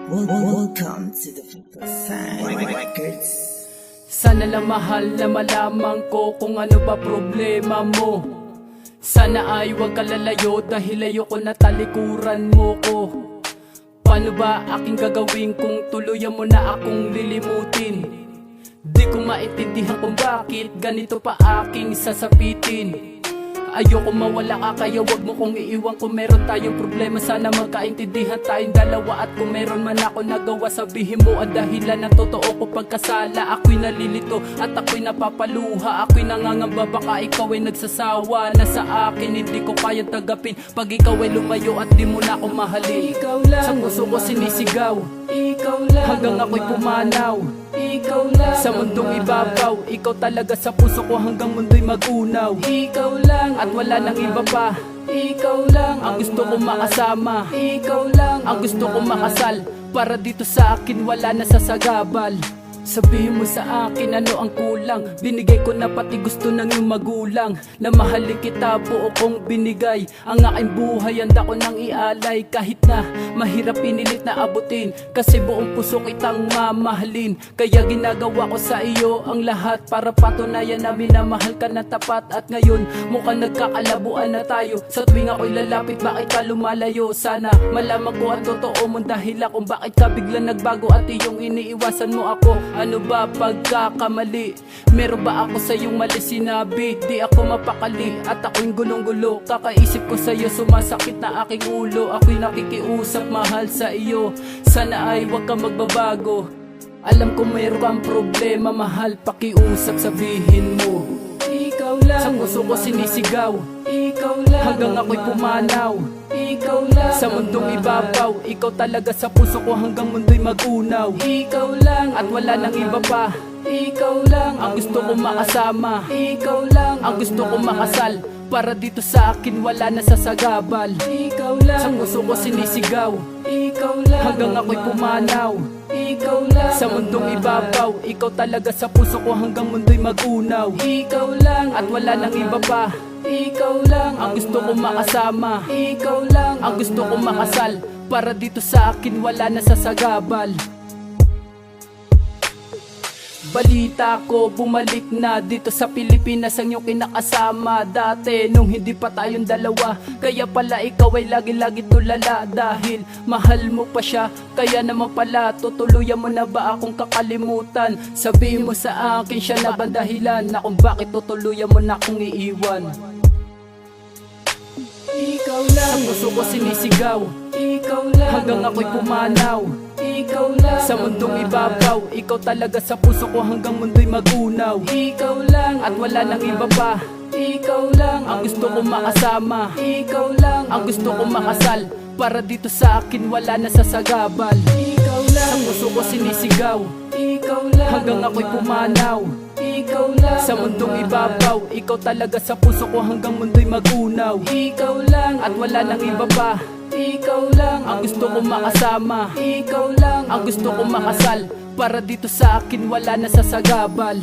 Welcome to the Sign Records. Sana lang mahal na malaman ko kung ano ba problema mo. Sana ay huwag ka lalayo dahil ayoko na talikuran mo ko. Paano ba aking gagawin kung tuluyan mo na akong lilimutin? Di ko maintindihan kung bakit ganito pa aking sasapitin. Ayoko mawala ka kaya wag mo kong iiwan. Kung meron tayong problema sana magkaintindihan tayong dalawa. At kung meron man ako nagawa sabihin mo ang dahilan ng totoo ko pagkasala. Ako'y nalilito at ako'y napapaluha. Ako'y nangangamba baka ikaw ay nagsasawa na sa akin. Hindi ko kayang tagapin pag ikaw ay lumayo at di mo na ako mahalin. Ikaw lang sa puso ko sinisigaw, ikaw lang hanggang ako'y pumanaw. Ikaw lang Sa mundong ibabaw, ikaw talaga sa puso ko hanggang mundo'y mag-unaw. Ikaw lang At wala nang iba pa, ikaw lang ang gusto kong makasama. Ikaw lang Ang gusto kong makasal, para dito sa akin wala na sasagabal. Sabihin mo sa akin ano ang kulang. Binigay ko na pati gusto ng iyong magulang. Na mahalin kita buo kong binigay. Ang aking buhay handa ko nang ialay. Kahit na mahirap pinilit na abutin, kasi buong puso kitang mamahalin. Kaya ginagawa ko sa iyo ang lahat para patunayan na minamahal ka na tapat. At ngayon mukhang nagkakalabuan na tayo. Sa tuwing ako'y lalapit bakit ka lumalayo? Sana malaman ko ang totoo mong dahilan kung bakit ka biglang nagbago at iyong iniiwasan mo ako. Ano ba pagkakamali? Meron ba ako sa iyong mali sinabi? Di ako mapakali at ako'y gulong-gulo. Kakaisip ko sa iyo sumasakit na aking ulo. Ako'y nakikiusap mahal sa iyo. Sana ay huwag kang magbabago. Alam ko mayroon kang problema mahal, pakiusap sabihin mo. Ikaw lang Sa puso ko sinisigaw, Ikaw lang hanggang ako'y pumanaw. Ikaw lang Sa mundong ibabaw, ikaw talaga sa puso ko hanggang mundo'y mag-unaw. Ikaw lang At wala nang iba pa, Ikaw lang ang gusto kong makasama. Ikaw lang Ang gusto kong makasal, para dito sa akin wala na sasagabal. Ikaw lang Sa puso ko sinisigaw, Ikaw lang hanggang ako'y pumanaw. Ikaw lang Sa mundong ibabaw, ikaw talaga sa puso ko hanggang mundo'y mag-unaw. Ikaw lang At wala nang iba pa, Ikaw lang ang gusto kong makasama. Ikaw lang Ang gusto kong makasal, para dito sa akin wala na sasagabal. Balita ko, bumalik na dito sa Pilipinas ang iyong kinakasama dati nung hindi pa tayong dalawa. Kaya pala ikaw ay lagi-lagi tulala dahil mahal mo pa siya. Kaya naman pala tutuluyan mo na ba akong kakalimutan? Sabihin mo sa akin siya na ba dahilan na kung bakit tutuluyan mo na akong iiwan? Ikaw lang Sa puso ko sinisigaw, Ikaw lang hanggang ako'y pumanaw. Ikaw lang Sa mundong ibabaw, ikaw talaga sa puso ko hanggang mundo'y mag-unaw. Ikaw lang At wala nang iba pa, Ikaw lang ang gusto kong makasama. Ikaw lang Ang gusto kong makasal, para dito sa akin wala na sasagabal. Ikaw Sa lang puso ko sinisigaw, Ikaw lang hanggang ako'y pumanaw. Ikaw lang Sa mundong ibabaw, ikaw talaga sa puso ko hanggang mundo'y mag-unaw. Ikaw lang At wala nang iba pa, Ikaw lang ang gusto kong makasama. Ikaw lang Ang gusto kong makasal, para dito sa akin wala na sasagabal.